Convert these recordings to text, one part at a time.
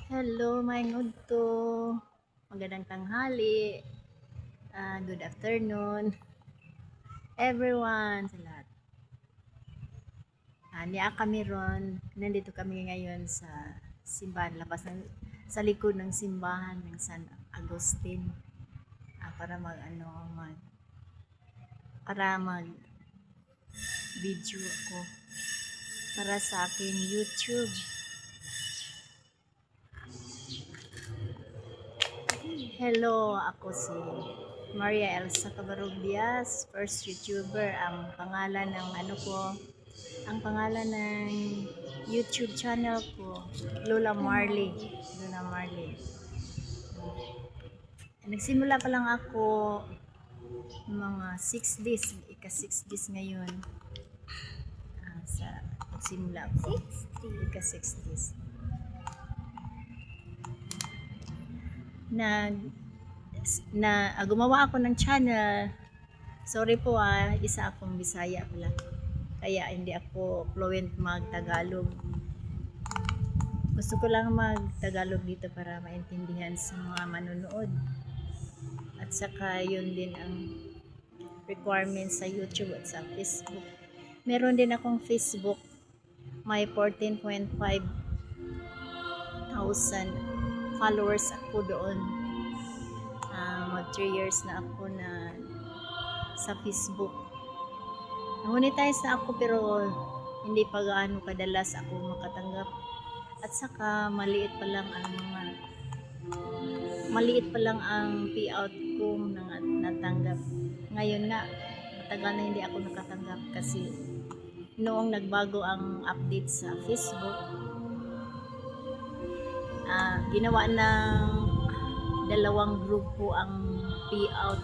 Hello, my ngudto. Magandang tanghali. Good afternoon, everyone. Sa lahat. Niya kami ron. Nandito kami ngayon sa simbahan. Sa likod ng simbahan ng San Agustin. Para mag video ako. Para sa aking YouTube. Hello, ako si Maria Elsa Cabarubias, first YouTuber. Ang pangalan ng YouTube channel ko, Lola Marley. Lola Marley. Nagsimula pa lang ako mga 6 days, ika 6 days ngayon. Sa nagsimula ako, ika 6 days. Gumawa ako ng channel. Sorry po isa akong Bisaya pala. Kaya hindi ako fluent mag-Tagalog. Gusto ko lang mag-Tagalog dito para maintindihan sa mga manonood. At saka yun din ang requirements sa YouTube at sa Facebook. Meron din akong Facebook. May 14.5 thousand followers ako doon. Mag 3 years na ako na sa Facebook. Monetize na ako pero hindi pa gaano kadalas ako makatanggap. At saka maliit pa lang ang payout ko natanggap. Ngayon nga matagal na hindi ako nakatanggap kasi noong nagbago ang update sa Facebook, ginawa ng dalawang grupo ang payout.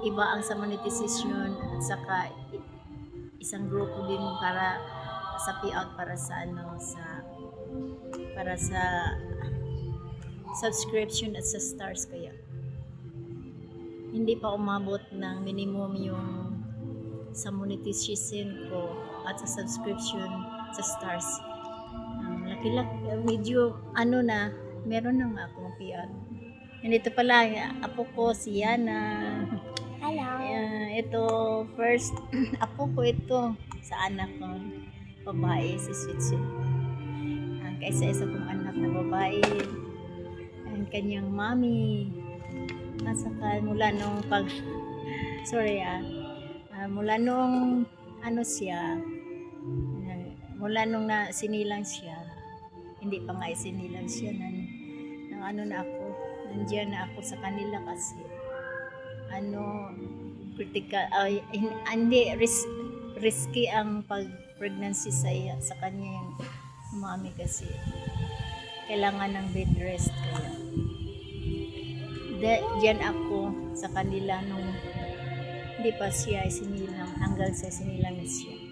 Iba ang sa monetization at saka isang grupo din para sa payout para sa subscription at sa stars. Kaya hindi pa umabot ng minimum yung sa monetization ko at sa subscription sa stars. Medyo meron na nga akong payout. Nandito pala apo ko si Yana. Hello. Ito first apo ko ito sa anak ko babae, si Sweet. Kaisa-isa kong anak na babae. Ang kanyang mommy. Nasaka mula nung mula nung mula nung sinilang siya, hindi pa nga isinilang siya na ako, nandiyan na ako sa kanila kasi critical, risky ang pag-pregnancy sa kanya yung mami kasi kailangan ng bed rest. Kaya diyan ako sa kanila nung hindi pa siya isinilang, hanggang sa sinilang na siya.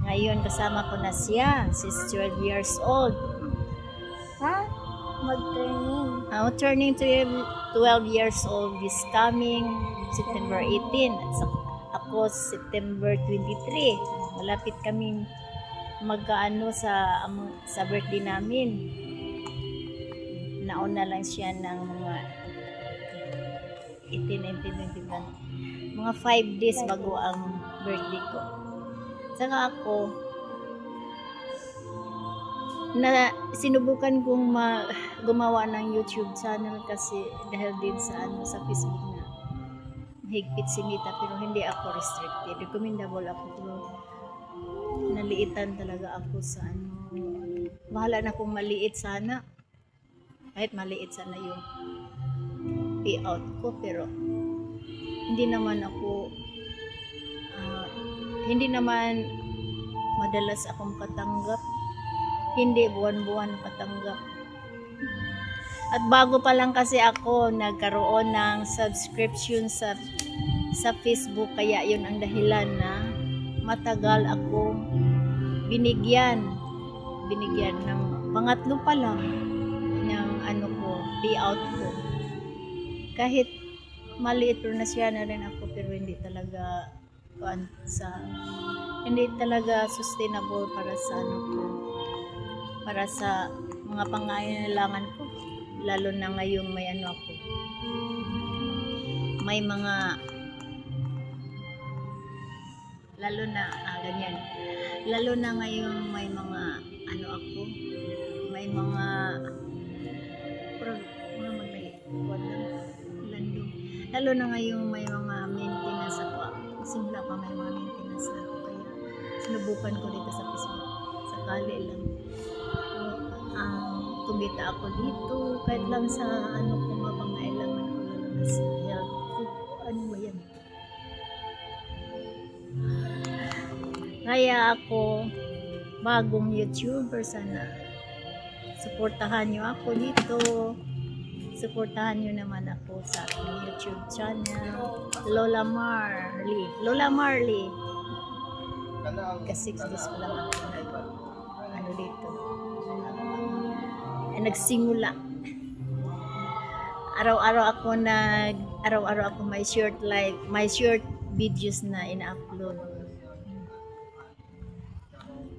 Ngayon kasama ko na siya, she's 12 years old. Turning 12 years old this coming September 18 at ako September 23. Malapit kami magkaano sa birthday namin. Nauna lang siya ng mga 18, 19, 21. Mga 5 days bago ang birthday ko. Saka ako sinubukan kong gumawa ng YouTube channel kasi dahil din sa Facebook na mahigpit sinita pero hindi ako restricted. Recommendable ako pero naliitan talaga ako sa bahala na kung maliit sana. Kahit maliit sana yung payout ko pero hindi naman madalas akong katanggap. Hindi buwan-buwan katanggap. At bago pa lang kasi ako nagkaroon ng subscription sa Facebook, kaya yun ang dahilan na matagal akong binigyan ng pangatlo pa lang ng payout ko. Kahit maliit na siya na rin ako pero hindi talaga sustainable para sa mga pangailangan ko. Lalo na ngayong may ano ako. May mga ganyan. Lalo na ngayong may mga ano ako, may mga landong. Lalo na ngayong may mga maintenance ako. Simula pa may mga maintenance ako. Kaya sinubukan ko dito sa Facebook. Sakali lang. Kumita ako dito. Kahit lang sa ano kung mapangailangan ko lalo na sa health. Ano ba yan? Kaya ako bagong YouTuber, sana suportahan nyo ako dito. Suportahan nyo naman ako sa aking YouTube channel, Lola Marley. Kasi 6 days pa lang ako ano dito. Nagsimula. Araw-araw ako may short videos na ina-upload.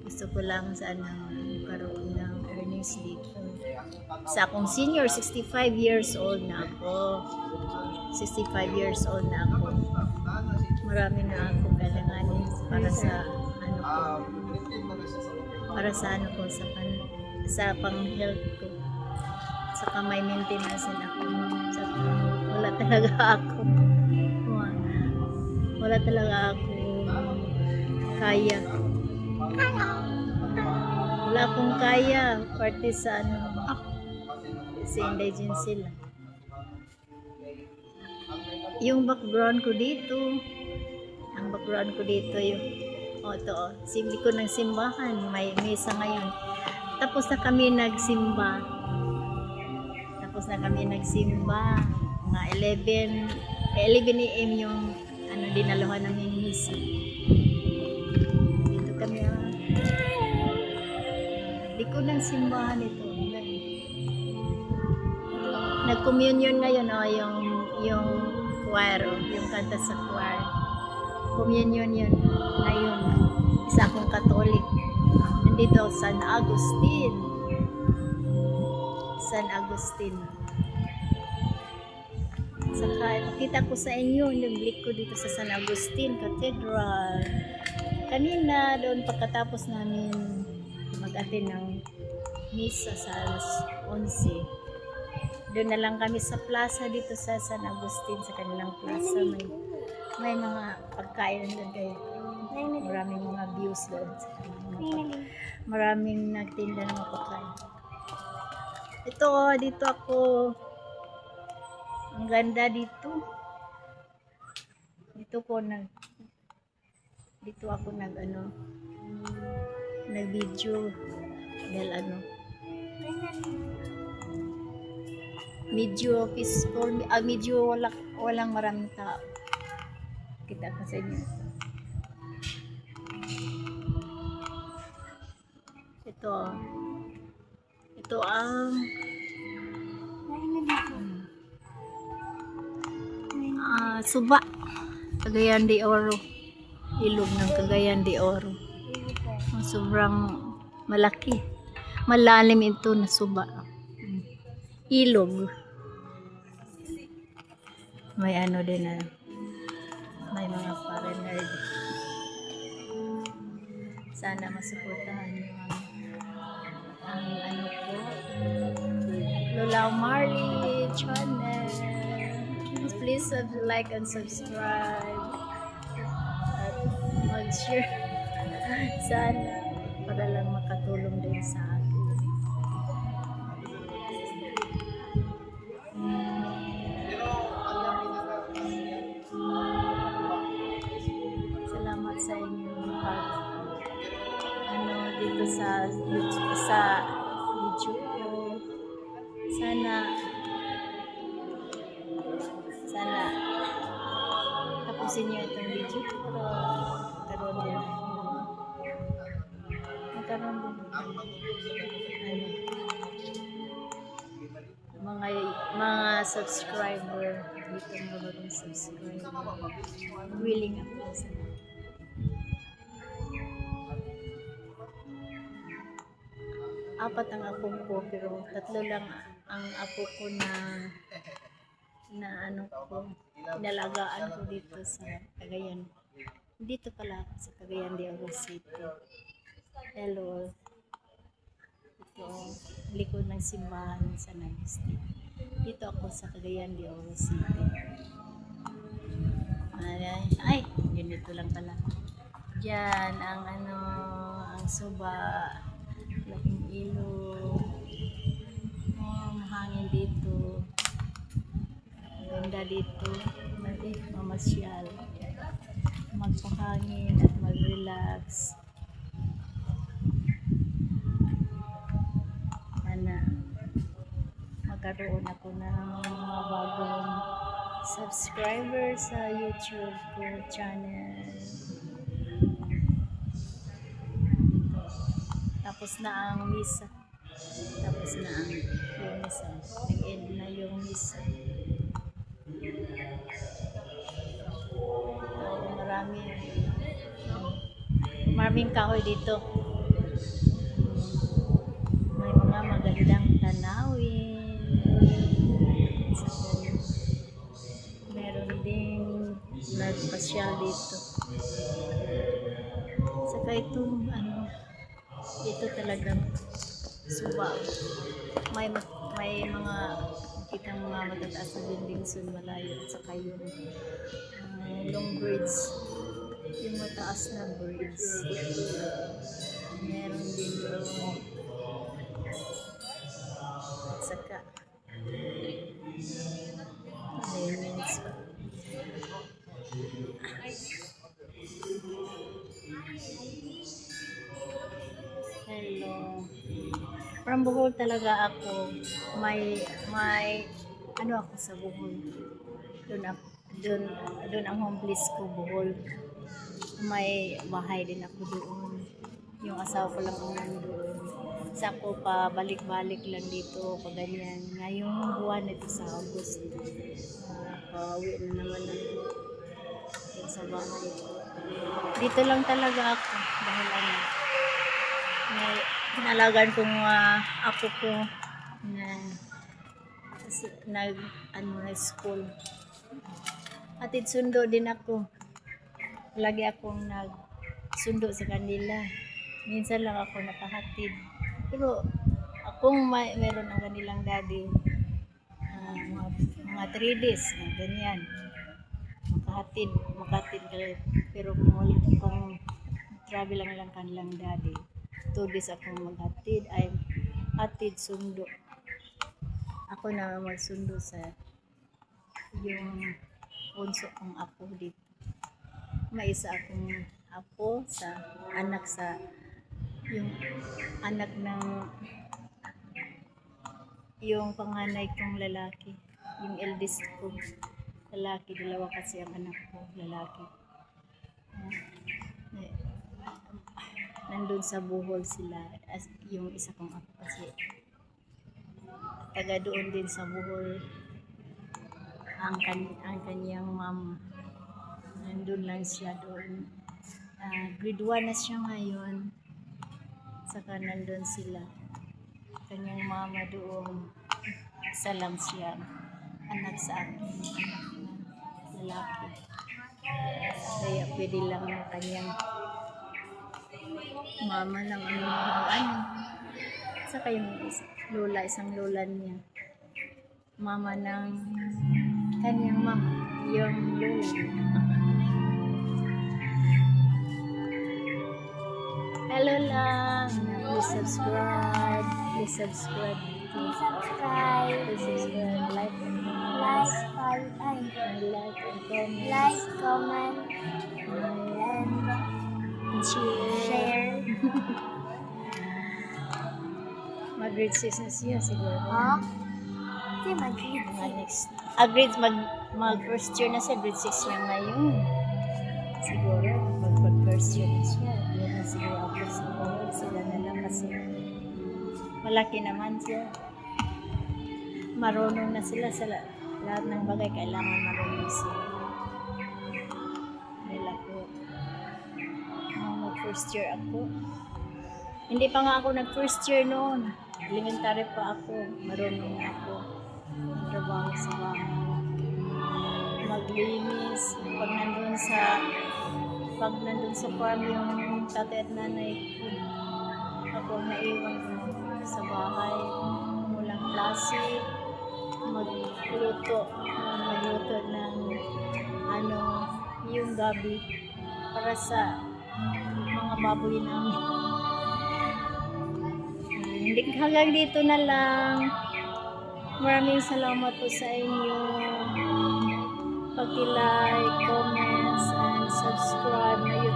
Gusto ko lang sana magkaroon ng earnings dito. Sa akong senior, 65 years old na ako. 65 years old na ako. Marami na akong kailanganin para sa ano ko. Para sa ano ko, sa pang-health ko. Saka may maintenance din ako. Saka wala talaga ako. Wala talaga ako kaya. Wala akong kaya. Parte sa ano. Kasi indigent sila. Yung background ko dito. Ang background ko dito yung simbi ko ng simbahan. May misa ngayon. Tapos na kami nagsimba. Mga 11 AM yung dinaluhan namin misa. Dito kami ko ng simbahan ito. Nag-communion ngayon yung choir, yung kanta sa choir. Communion yun ngayon. Isa akong Katolik. Nandito San Agustin. Saka ipakita ko sa inyo nag-click ko dito sa San Agustin Cathedral. Kanina doon pagkatapos namin mag-attend ng misa sa alas 11. Doon na lang kami sa plaza dito sa San Agustin, sa kanilang plaza. May mga pagkain doon kayo. Maraming mga views doon. Maraming nagtinda ng mga pagkain. Ito dito ako. Ang ganda dito. Dito ako nag-video dahil medyo peaceful, medyo walang maraming tao. Kita ko sa inyo. Ito ang Suba, Cagayan de Oro. Ilog ng Cagayan de Oro. Sobrang malaki. Malalim ito na suba. Ilog. May din may mga foreigner. Sana masuportahan niyo ang ko, Lola Marley channel. Please like and subscribe at mag-share sana para lang makatulong din sa akin. Salamat sa inyo dito sa video ko. Sana tapusin niyo itong video ko para magkaroon din mga subscriber dito, mga bagong subscriber. Willing ako sa apat ang apo ko, pero 3 lang ang apo ko na ano ko, inalagaan ko dito sa Cagayan. Dito pala ako sa Cagayan de Oro City. Hello. Ito, likod ng simbahan ng San Agustin. Dito ako sa Cagayan de Oro City. Ay, ganito lang pala. Diyan ang ang suba, laking ilog. Mahangin dito. Ganda dito. Mamasyal. Magpahangin at mag-relax. Magkaroon ako ng mga bagong subscriber sa YouTube ko channel. Tapos na ang misa. Tapos na ang yung misa. Nag-end na yung misa. Maraming kahoy dito. May mga magandang tanawin. Meron ding nagpasyal dito. Saka itong dito talagang suba. May mga kitang mga matataas na building sun malayo at saka yung long bridge, yung mataas na bridge. Meron din yung at saka lemons pa. Hello. From Bohol talaga ako. May ano ako sa Bohol. Doon ang home place ko, Bohol. May bahay din ako doon. Yung asawa ko lang ang nandoon. Sa ako pa balik-balik lang dito pag ganyan. Ngayong buwan ito sa August. Pauwi na naman ako sa bahay ko. Dito lang talaga ako dahil may pinalagan ko mga apo ko na school. Atid sundo din ako. Lagi akong nagsundo sa kanila. Minsan lang ako nakahatid. Pero akong meron ang kanilang daddy. Mga 3 days, ganyan. Makatid kayo. Pero kung travel lang kanilang daddy, 2 days akong maghatid, ay hatid sundo. Ako na magsundo sa yung bunso kong apo dito. May isa akong apo sa yung anak ng yung panganay kong lalaki, yung eldest ko lalaki, 2 kasi ang anak ko lalaki. Nandun sa Bohol sila, as yung isa kong apo kasi taga doon din sa Bohol ang kanyang mama. Nandun lang siya doon. Grade 1 na siya ngayon. Saka nandun sila. Kanyang mama doon. Isa lang siya. Anak sa akin. Anak na lalaki. Kaya pwede lang ng kanyang mama lang saka yung isang lola niya. Mama ng kanyang mama. Yung lola niya. Hello lang. Please subscribe. Please subscribe. Please subscribe. Please subscribe. Like and comment. Like Like, comment. and Share. Mag-grade 6 na siya siguro. Hindi mag-grade Next. Mag first year na siya. Grade 6 siya ngayon. Siguro. Pag first year na siya. Yan na siguro ako siguro. Sila na lang kasi malaki naman siya. Marunong na sila sa lahat ng bagay. Kailangan marunong sila. Nila ko. Mag first year ako. Hindi pa nga ako nag first year noon. Elementary pa ako. Marunong na ako magtrabaho sa bahay. Maglinis. Pag nandun sa farm yung tatay at nanay ko, ako ang naiwan sa bahay. Walang klase. Magluto ng yung gabi para sa mga baboy namin. Hindi hanggang dito na lang. Maraming salamat po sa inyo. Pag-like, comments, and subscribe na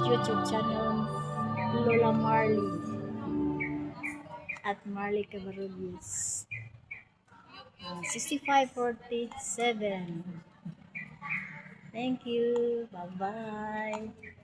YouTube channel Lola Marley at Marley Cabarugis. 6547. Thank you. Bye-bye.